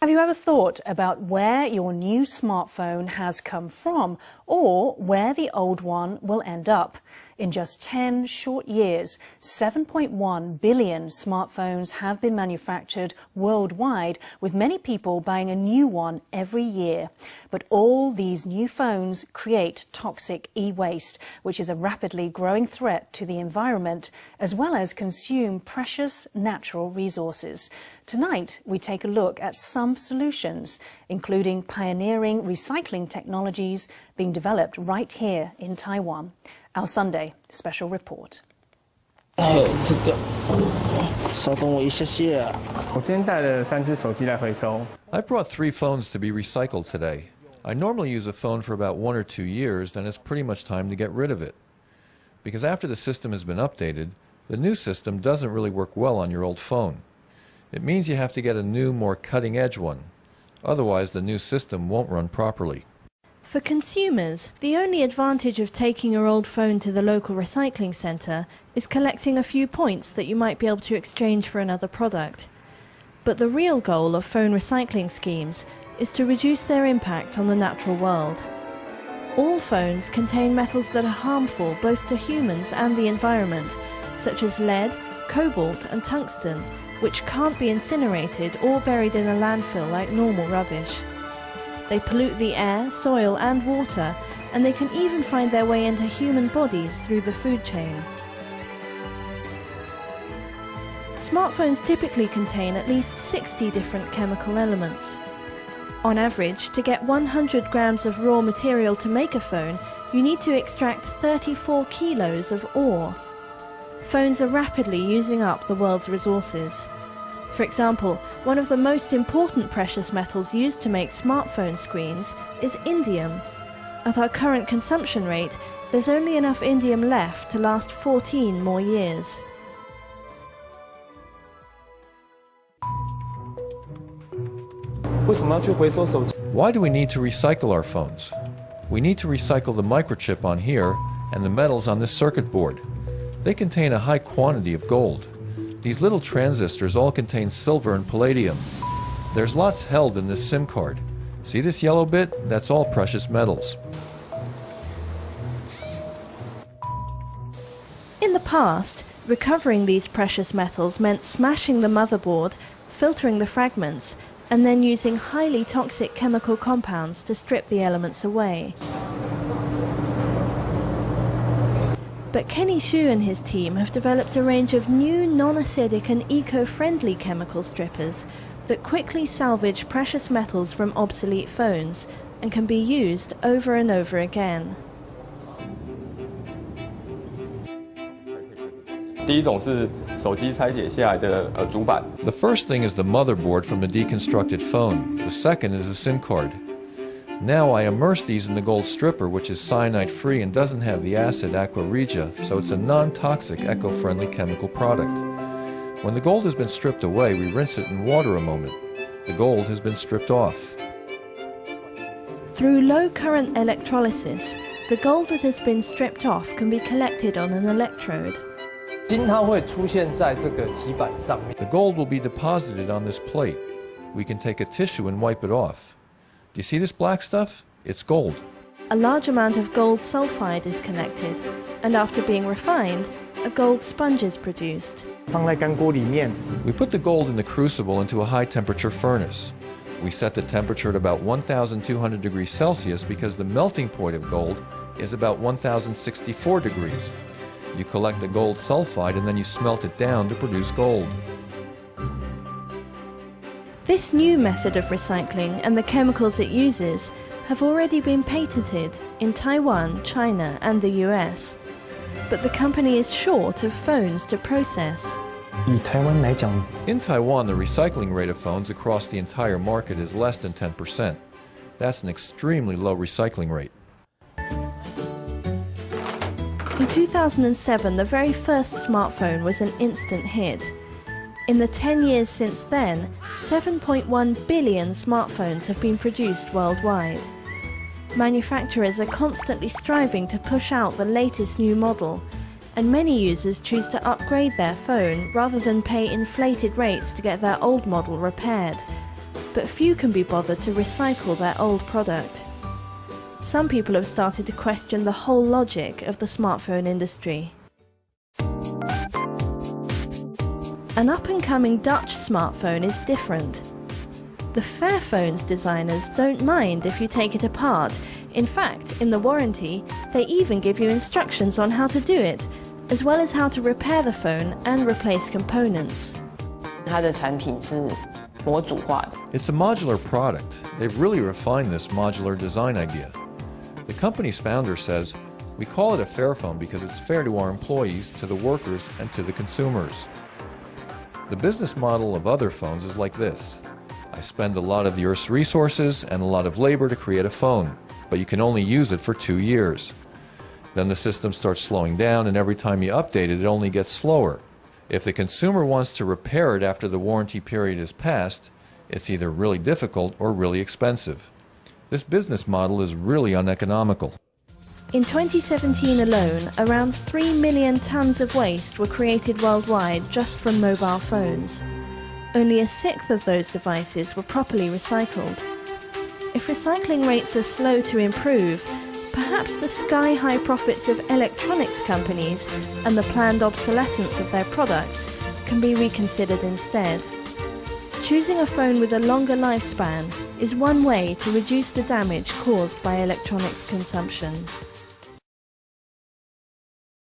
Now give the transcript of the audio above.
Have you ever thought about where your new smartphone has come from or where the old one will end up? In just 10 short years, 7.1 billion smartphones have been manufactured worldwide, with many people buying a new one every year. But all these new phones create toxic e-waste, which is a rapidly growing threat to the environment, as well as consume precious natural resources. Tonight, we take a look at some solutions, including pioneering recycling technologies being developed right here in Taiwan. Our Sunday special report. I brought 3 phones to be recycled today. I normally use a phone for about 1 or 2 years, then it's pretty much time to get rid of it. Because after the system has been updated, the new system doesn't really work well on your old phone. It means you have to get a new, more cutting-edge one. Otherwise, the new system won't run properly. For consumers, the only advantage of taking your old phone to the local recycling centre is collecting a few points that you might be able to exchange for another product. But the real goal of phone recycling schemes is to reduce their impact on the natural world. All phones contain metals that are harmful both to humans and the environment, such as lead, cobalt and tungsten, which can't be incinerated or buried in a landfill like normal rubbish. They pollute the air, soil and water, and they can even find their way into human bodies through the food chain. Smartphones typically contain at least 60 different chemical elements. On average, to get 100 grams of raw material to make a phone, you need to extract 34 kilos of ore. Phones are rapidly using up the world's resources. For example, one of the most important precious metals used to make smartphone screens is indium. At our current consumption rate, there's only enough indium left to last 14 more years. Why do we need to recycle our phones? We need to recycle the microchip on here and the metals on this circuit board. They contain a high quantity of gold. These little transistors all contain silver and palladium. There's lots held in this SIM card. See this yellow bit? That's all precious metals. In the past, recovering these precious metals meant smashing the motherboard, filtering the fragments, and then using highly toxic chemical compounds to strip the elements away. But Kenny Hsu and his team have developed a range of new non-acidic and eco-friendly chemical strippers that quickly salvage precious metals from obsolete phones and can be used over and over again. The first thing is the motherboard from a deconstructed phone. The second is a SIM card. Now I immerse these in the gold stripper, which is cyanide-free and doesn't have the acid aqua regia, so it's a non-toxic, eco-friendly chemical product. When the gold has been stripped away, we rinse it in water a moment. The gold has been stripped off. Through low-current electrolysis, the gold that has been stripped off can be collected on an electrode. The gold will be deposited on this plate. We can take a tissue and wipe it off. Do you see this black stuff? It's gold. A large amount of gold sulfide is collected, and after being refined, a gold sponge is produced. We put the gold in the crucible into a high-temperature furnace. We set the temperature at about 1,200 degrees Celsius because the melting point of gold is about 1,064 degrees. You collect the gold sulfide and then you smelt it down to produce gold. This new method of recycling and the chemicals it uses have already been patented in Taiwan, China and the US. But the company is short of phones to process. In Taiwan, the recycling rate of phones across the entire market is less than 10%. That's an extremely low recycling rate. In 2007, the very first smartphone was an instant hit. In the 10 years since then, 7.1 billion smartphones have been produced worldwide. Manufacturers are constantly striving to push out the latest new model, and many users choose to upgrade their phone rather than pay inflated rates to get their old model repaired. but few can be bothered to recycle their old product. Some people have started to question the whole logic of the smartphone industry. An up-and-coming Dutch smartphone is different. The Fairphone's designers don't mind if you take it apart. In fact, in the warranty, they even give you instructions on how to do it, as well as how to repair the phone and replace components. 它的产品是模组化的。 It's a modular product. They've really refined this modular design idea. The company's founder says, "We call it a Fairphone because it's fair to our employees, to the workers, and to the consumers." The business model of other phones is like this. I spend a lot of the Earth's resources and a lot of labor to create a phone, but you can only use it for 2 years. Then the system starts slowing down, and every time you update it, it only gets slower. If the consumer wants to repair it after the warranty period is passed, it's either really difficult or really expensive. This business model is really uneconomical. In 2017 alone, around 3 million tons of waste were created worldwide just from mobile phones. Only a sixth of those devices were properly recycled. If recycling rates are slow to improve, perhaps the sky-high profits of electronics companies and the planned obsolescence of their products can be reconsidered instead. Choosing a phone with a longer lifespan is one way to reduce the damage caused by electronics consumption.